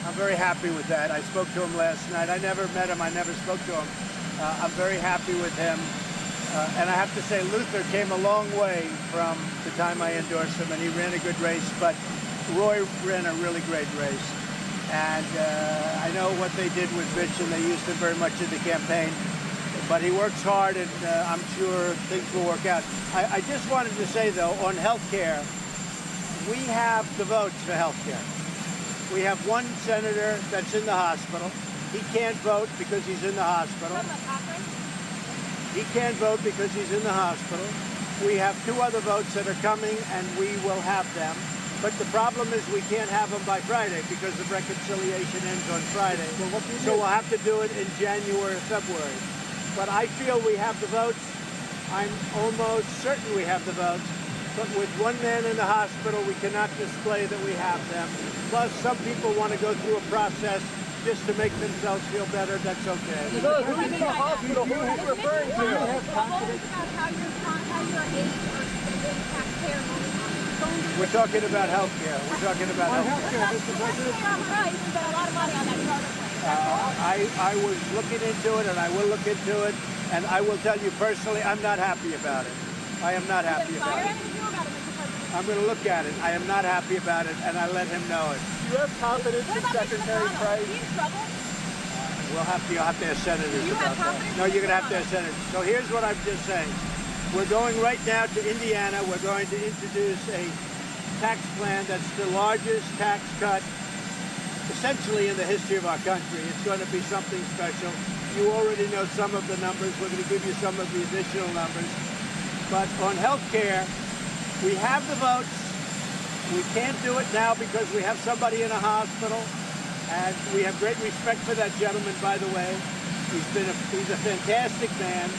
I'm very happy with that. I spoke to him last night. I never met him. I never spoke to him. I'm very happy with him. And I have to say, Luther came a long way from the time I endorsed him, and he ran a good race. But Roy ran a really great race. And I know what they did with Rich, and they used him very much in the campaign. But he works hard, and I'm sure things will work out. I just wanted to say, though, on health care, we have the votes for health care. We have one senator that's in the hospital. He can't vote because he's in the hospital. He can't vote because he's in the hospital. We have two other votes that are coming, and we will have them. But the problem is we can't have them by Friday because the reconciliation ends on Friday. So we'll have to do it in January or February. But I feel we have the votes. I'm almost certain we have the votes. But with one man in the hospital, we cannot display that we have them. Plus, some people want to go through a process just to make themselves feel better. That's okay. Who's in the hospital? Who are you referring to? We're talking about health care. We're talking about health care. I was looking into it, and I will look into it. And I will tell you personally, I'm not happy about it. I am not happy about it. I'm going to look at it. I am not happy about it, and I let him know it. Do you have confidence in Secretary Price? You'll have to ask senators about that. No, you're going to have to ask senators. So here's what I'm just saying. We're going right now to Indiana. We're going to introduce a tax plan that's the largest tax cut essentially in the history of our country. It's going to be something special. You already know some of the numbers. We're going to give you some of the additional numbers. But on health care, we have the votes. We can't do it now because we have somebody in a hospital. And we have great respect for that gentleman, by the way. He's a fantastic man.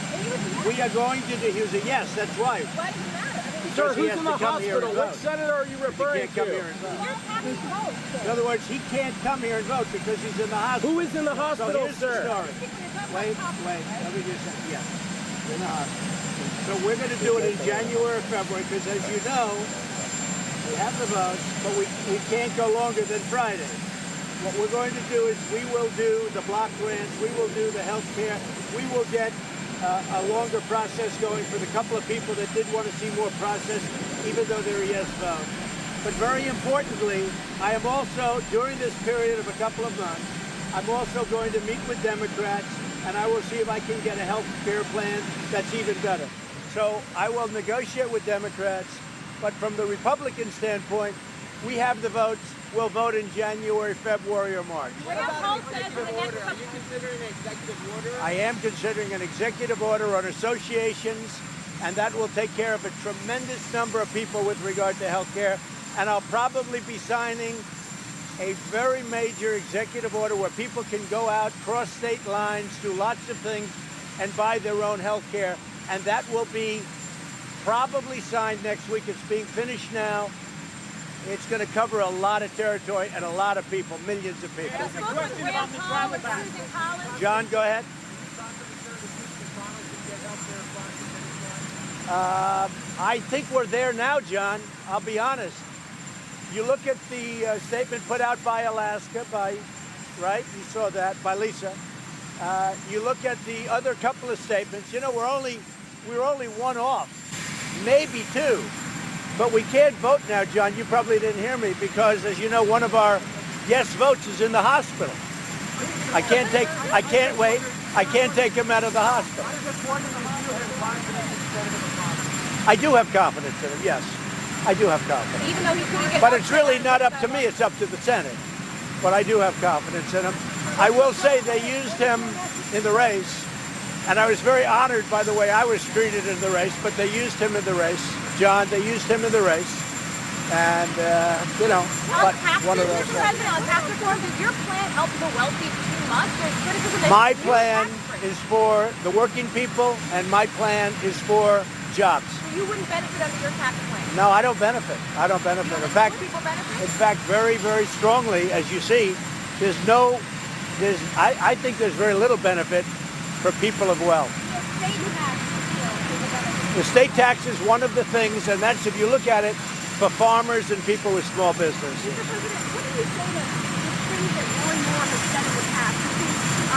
We are going to do, he was a yes, that's right. Why does it matter? Sir, who's in the hospital? What senator are you referring to? He can't come here and vote. In other words, he can't come here and vote because he's in the hospital. Who is in the hospital, so here's sir? The story. Wait, let me just say, yeah, in the hospital. So we're going to do it in January or February because, as you know, we have the votes, but we can't go longer than Friday. What we're going to do is we will do the block grants, we will do the health care, we will get a longer process going for the couple of people that did want to see more process, even though they're a yes vote. But very importantly, I am also, during this period of a couple of months, I'm also going to meet with Democrats, and I will see if I can get a health care plan that's even better. So I will negotiate with Democrats, but from the Republican standpoint, we have the votes. We'll vote in January, February, or March. What about executive order? Are you considering an executive order? I am considering an executive order on associations, and that will take care of a tremendous number of people with regard to health care. And I'll probably be signing a very major executive order where people can go out, cross state lines, do lots of things, and buy their own health care. And that will be probably signed next week. It's being finished now. It's going to cover a lot of territory and a lot of people, millions of people. John, go ahead. I think we're there now, John. I'll be honest. You look at the statement put out by Alaska, right? You saw that, by Lisa. You look at the other couple of statements. You know, we're only one off, maybe two. But we can't vote now, John. You probably didn't hear me because, as you know, one of our yes votes is in the hospital. I can't take him out of the hospital. I do have confidence in him, yes. I do have confidence. Even though he couldn't get. But it's really not up to me, it's up to the Senate. But I do have confidence in him. I will say they used him in the race, and I was very honored by the way I was treated in the race, but they used him in the race. John, they used him in the race, and, you know, but one of those things. President, on tax reform, does your plan help the wealthy too much? There's criticism that My plan is for the working people, and my plan is for jobs. So you wouldn't benefit under your tax plan? No, I don't benefit. I don't benefit. You know, In fact, very, very strongly, as you see, I think there's very little benefit for people of wealth. The state tax is one of the things, and that's, if you look at it, for farmers and people with small business. Mr. President, what do you say to the things that and more has said in the past. This is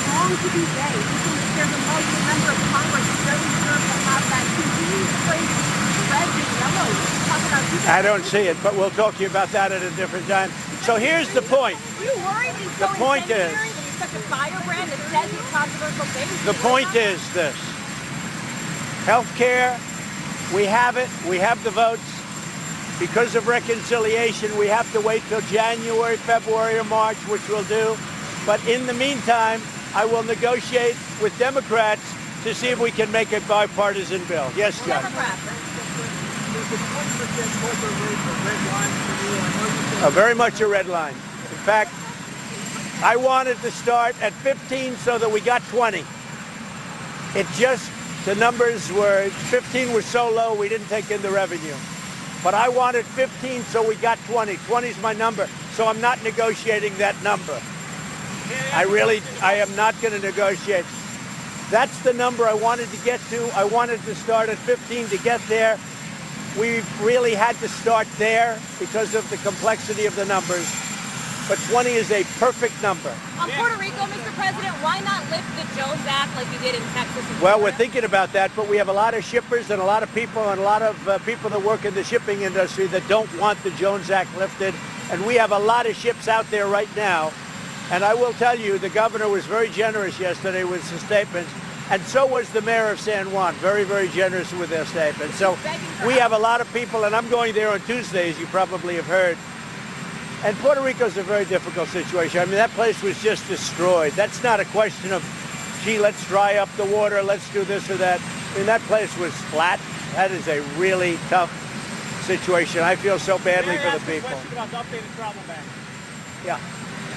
wrong to be gay. This is there's a Muslim member of Congress who doesn't deserve to have that. Continue to phrase red and yellow. Talk about people. I don't see it, but we'll talk to you about that at a different time. So here's the point. Are you worried he's The so point is, incendiary that he's such a firebrand that says these controversial things? the point is this. Healthcare, we have it. We have the votes. Because of reconciliation, we have to wait till January, February, or March, which we'll do. But in the meantime, I will negotiate with Democrats to see if we can make a bipartisan bill. Yes, Judge. Very much a red line. In fact, I wanted to start at 15 so that we got 20. It just, the numbers were, 15 was so low we didn't take in the revenue. But I wanted 15 so we got 20. 20 is my number, so I'm not negotiating that number. I am not going to negotiate. That's the number I wanted to get to. I wanted to start at 15 to get there. We really had to start there because of the complexity of the numbers. But 20 is a perfect number. On Puerto Rico, Mr. President, why not lift the Jones Act like you did in Texas and Florida? Well, we're thinking about that, but we have a lot of shippers and a lot of people people that work in the shipping industry that don't want the Jones Act lifted. And we have a lot of ships out there right now. And I will tell you, the governor was very generous yesterday with his statements. And so was the mayor of San Juan, very, very generous with their statements. So we have a lot of people, and I'm going there on Tuesday, as you probably have heard. And Puerto Rico is a very difficult situation. I mean, that place was just destroyed. That's not a question of, gee, let's dry up the water, let's do this or that. I mean, that place was flat. That is a really tough situation. I feel so badly for the people. Question about the updated travel ban. Yeah.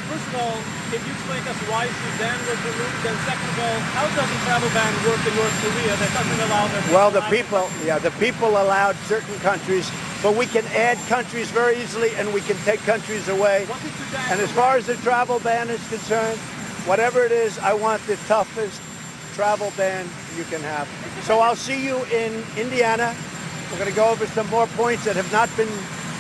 First of all, can you explain to us why Sudan was removed? Then second of all, how does the travel ban work in North Korea that doesn't allow them? Well, the people allowed certain countries, but we can add countries very easily and we can take countries away. And as far as the travel ban is concerned, whatever it is, I want the toughest travel ban you can have. So I'll see you in Indiana. We're going to go over some more points that have not been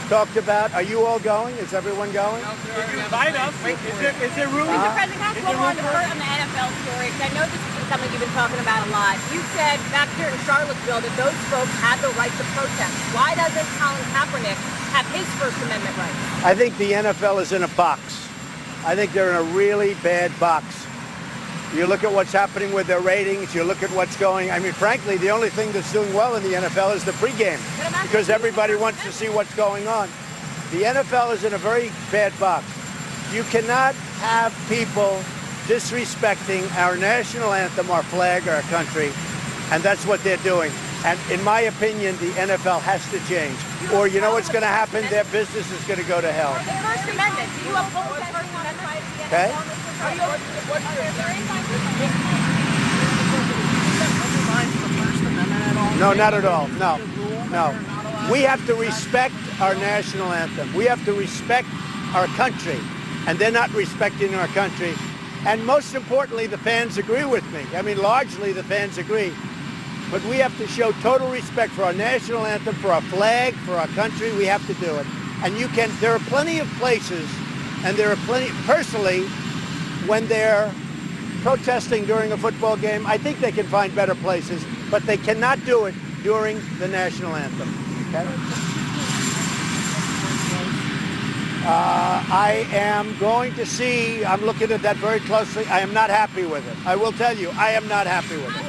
talked about. Are you all going? Is everyone going? If you invite us, is there room? Mr. President, can I go on the NFL story? Because I know this is something you've been talking about a lot. You said back here in Charlottesville that those folks had the right to protest. Why doesn't Colin Kaepernick have his First Amendment rights? I think the NFL is in a box. I think they're in a really bad box. You look at what's happening with their ratings. You look at what's going. I mean, frankly, the only thing that's doing well in the NFL is the pregame because everybody wants to see what's going on. The NFL is in a very bad box. You cannot have people disrespecting our national anthem, our flag, our country, and that's what they're doing. And in my opinion, the NFL has to change. Or you know what's going to happen? Their business is going to go to hell. The First Amendment. Do you oppose the First Amendment right to the Okay. NFL? No, not at all. No. We have to respect our national anthem. We have to respect our country. And they're not respecting our country. And most importantly, the fans agree with me. I mean, largely the fans agree. But we have to show total respect for our national anthem, for our flag, for our country. We have to do it. And there are plenty of places, and there are plenty, personally, when they're protesting during a football game, I think they can find better places, but they cannot do it during the national anthem. Okay? I am going to see, I'm looking at that very closely. I am not happy with it. I will tell you, I am not happy with it.